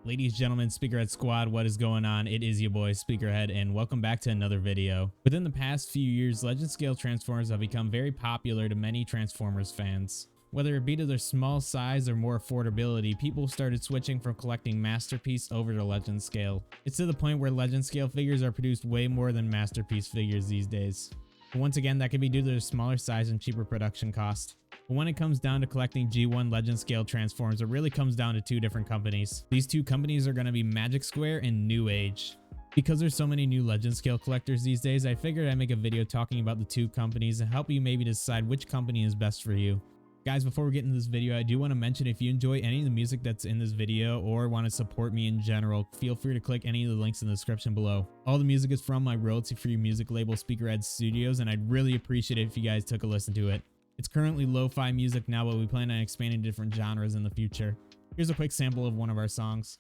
Ladies, gentlemen, Speakerhead Squad, what is going on? It is your boy Speakerhead, and welcome back to another video. Within the past few years, Legend Scale Transformers have become very popular to many Transformers fans. Whether it be to their small size or more affordability, people started switching from collecting Masterpiece over to Legend Scale. It's to the point where Legend Scale figures are produced way more than Masterpiece figures these days. But once again, that could be due to their smaller size and cheaper production cost. But when it comes down to collecting G1 Legend Scale Transformers, it really comes down to two different companies. These two companies are going to be Magic Square and New Age. Because there's so many new Legend Scale collectors these days, I figured I'd make a video talking about the two companies and help you maybe decide which company is best for you. Guys, before we get into this video, I do want to mention if you enjoy any of the music that's in this video or want to support me in general, feel free to click any of the links in the description below. All the music is from my royalty-free music label Speakerhead Studios, and I'd really appreciate it if you guys took a listen to it. It's currently lo-fi music now, but we plan on expanding to different genres in the future. Here's a quick sample of one of our songs.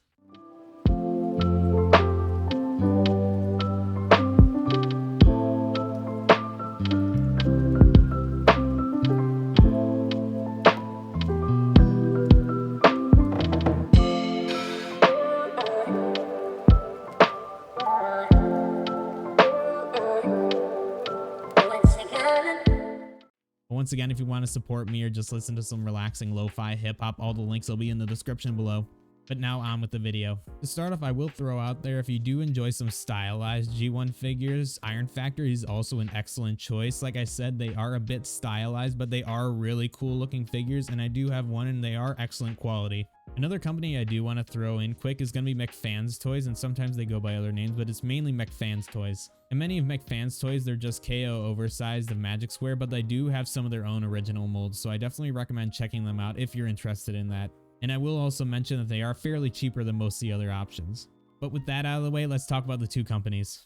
Once again, if you want to support me or just listen to some relaxing lo-fi hip-hop, all the links will be in the description below. But now on with the video. To start off, I will throw out there, if you do enjoy some stylized G1 figures, Iron Factory is also an excellent choice. Like I said, they are a bit stylized, but they are really cool looking figures, and I do have one and they are excellent quality. Another company I do want to throw in quick is going to be McFan's Toys, and sometimes they go by other names, but it's mainly McFan's Toys. And many of McFan's Toys, they're just KO oversized of Magic Square, but they do have some of their own original molds, so I definitely recommend checking them out if you're interested in that. And I will also mention that they are fairly cheaper than most of the other options. But with that out of the way, let's talk about the two companies.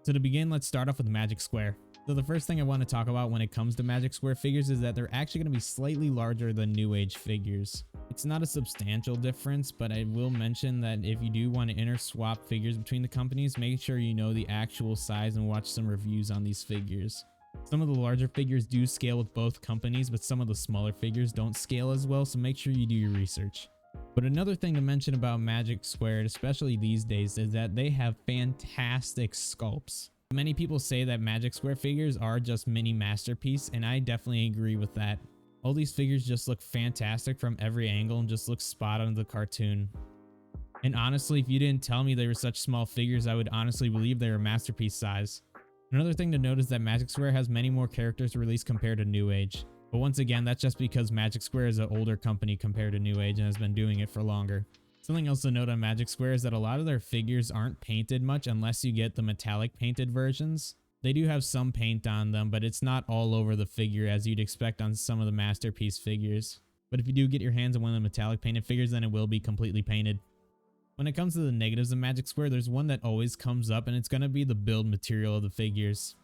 So to begin, let's start off with Magic Square. So the first thing I want to talk about when it comes to Magic Square figures is that they're actually going to be slightly larger than New Age figures. It's not a substantial difference, but I will mention that if you do want to inter-swap figures between the companies, make sure you know the actual size and watch some reviews on these figures. Some of the larger figures do scale with both companies, but some of the smaller figures don't scale as well, so make sure you do your research. But another thing to mention about Magic Square, especially these days, is that they have fantastic sculpts. Many people say that Magic Square figures are just mini masterpiece, and I definitely agree with that. All these figures just look fantastic from every angle and just look spot on the cartoon. And honestly, if you didn't tell me they were such small figures, I would honestly believe they were masterpiece size. Another thing to note is that Magic Square has many more characters released compared to New Age. But once again, that's just because Magic Square is an older company compared to New Age and has been doing it for longer. Something else to note on Magic Square is that a lot of their figures aren't painted much unless you get the metallic painted versions. They do have some paint on them, but it's not all over the figure as you'd expect on some of the Masterpiece figures. But if you do get your hands on one of the metallic painted figures, then it will be completely painted. When it comes to the negatives of Magic Square, there's one that always comes up, and it's going to be the build material of the figures.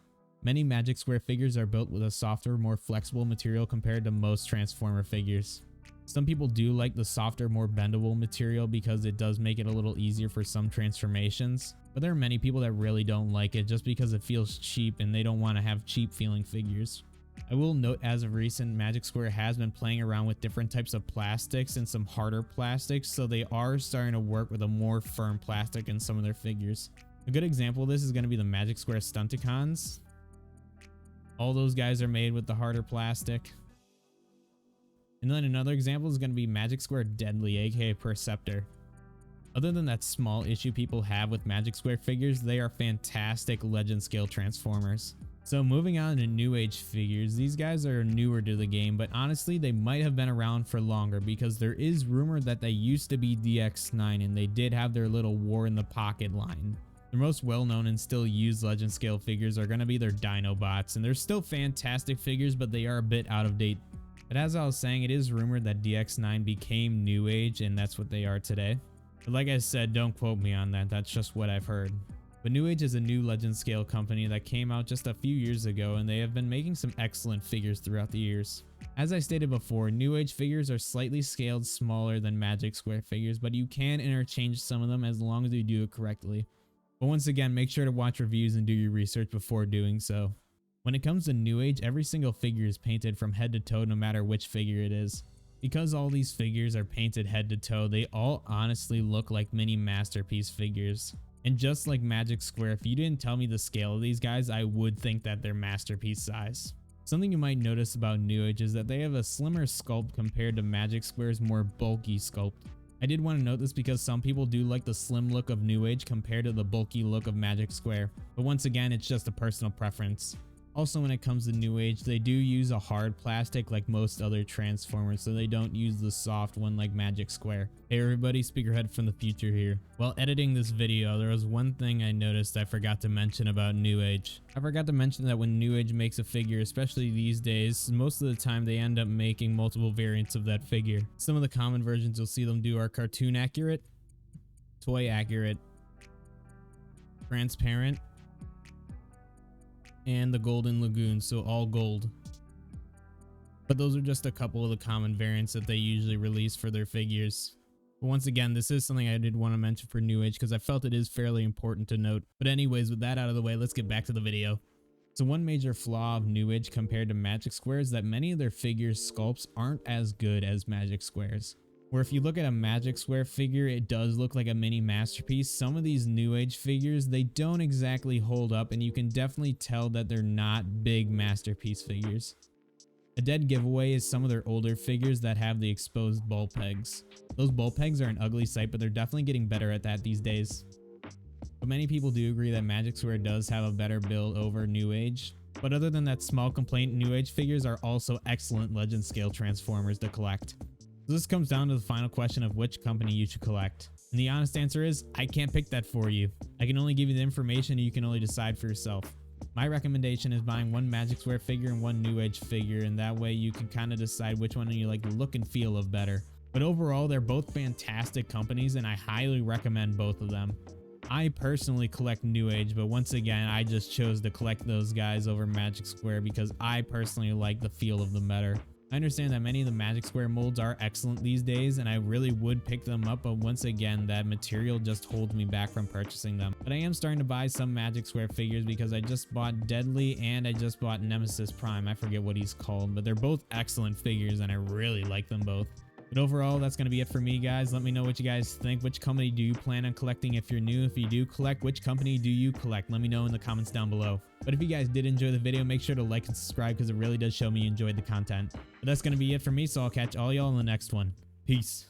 Many Magic Square figures are built with a softer, more flexible material compared to most Transformer figures. Some people do like the softer, more bendable material because it does make it a little easier for some transformations, but there are many people that really don't like it just because it feels cheap and they don't want to have cheap feeling figures. I will note, as of recent, Magic Square has been playing around with different types of plastics and some harder plastics, so they are starting to work with a more firm plastic in some of their figures. A good example of this is going to be the Magic Square Stunticons. All those guys are made with the harder plastic. And then another example is going to be Magic Square Deadly, aka Perceptor. Other than that small issue people have with Magic Square figures, they are fantastic Legend Scale Transformers. So moving on to New Age figures, these guys are newer to the game, but honestly they might have been around for longer because there is rumor that they used to be DX9 and they did have their little War in the Pocket line. The most well-known and still used Legend Scale figures are going to be their Dinobots, and they're still fantastic figures, but they are a bit out of date. But as I was saying, it is rumored that DX9 became New Age, and that's what they are today. But like I said, don't quote me on that, that's just what I've heard. But New Age is a new Legend Scale company that came out just a few years ago, and they have been making some excellent figures throughout the years. As I stated before, New Age figures are slightly scaled smaller than Magic Square figures, but you can interchange some of them as long as you do it correctly. But once again, make sure to watch reviews and do your research before doing so. When it comes to New Age, every single figure is painted from head to toe no matter which figure it is. Because all these figures are painted head to toe, they all honestly look like mini masterpiece figures. And just like Magic Square, if you didn't tell me the scale of these guys, I would think that they're masterpiece size. Something you might notice about New Age is that they have a slimmer sculpt compared to Magic Square's more bulky sculpt. I did want to note this because some people do like the slim look of New Age compared to the bulky look of Magic Square, but once again, it's just a personal preference. Also, when it comes to New Age, they do use a hard plastic like most other Transformers, so they don't use the soft one like Magic Square. Hey everybody, Speakerhead from the future here. While editing this video, there was one thing I noticed I forgot to mention about New Age. I forgot to mention that when New Age makes a figure, especially these days, most of the time they end up making multiple variants of that figure. Some of the common versions you'll see them do are cartoon accurate, toy accurate, transparent, and the Golden Lagoon, so all gold. But those are just a couple of the common variants that they usually release for their figures. But once again, this is something I did want to mention for New Age because I felt it is fairly important to note. But anyways, with that out of the way, let's get back to the video. So one major flaw of New Age compared to Magic Square is that many of their figures' sculpts aren't as good as Magic Square's. Where if you look at a Magic Square figure, it does look like a mini masterpiece. Some of these New Age figures, they don't exactly hold up, and you can definitely tell that they're not big masterpiece figures. A dead giveaway is some of their older figures that have the exposed ball pegs. Those ball pegs are an ugly sight, but they're definitely getting better at that these days. But many people do agree that Magic Square does have a better build over New Age. But other than that small complaint, New Age figures are also excellent Legend scale Transformers to collect. So this comes down to the final question of which company you should collect. And the honest answer is, I can't pick that for you. I can only give you the information and you can only decide for yourself. My recommendation is buying one Magic Square figure and one New Age figure, and that way you can kind of decide which one you like the look and feel of better. But overall, they're both fantastic companies and I highly recommend both of them. I personally collect New Age, but once again, I just chose to collect those guys over Magic Square because I personally like the feel of them better. I understand that many of the Magic Square molds are excellent these days and I really would pick them up, but once again that material just holds me back from purchasing them. But I am starting to buy some Magic Square figures because I just bought Deadly and I just bought Nemesis Prime. I forget what he's called, but they're both excellent figures and I really like them both. But overall, that's going to be it for me, guys. Let me know what you guys think. Which company do you plan on collecting if you're new? If you do collect, which company do you collect? Let me know in the comments down below. But if you guys did enjoy the video, make sure to like and subscribe because it really does show me you enjoyed the content. But that's going to be it for me, so I'll catch all y'all in the next one. Peace.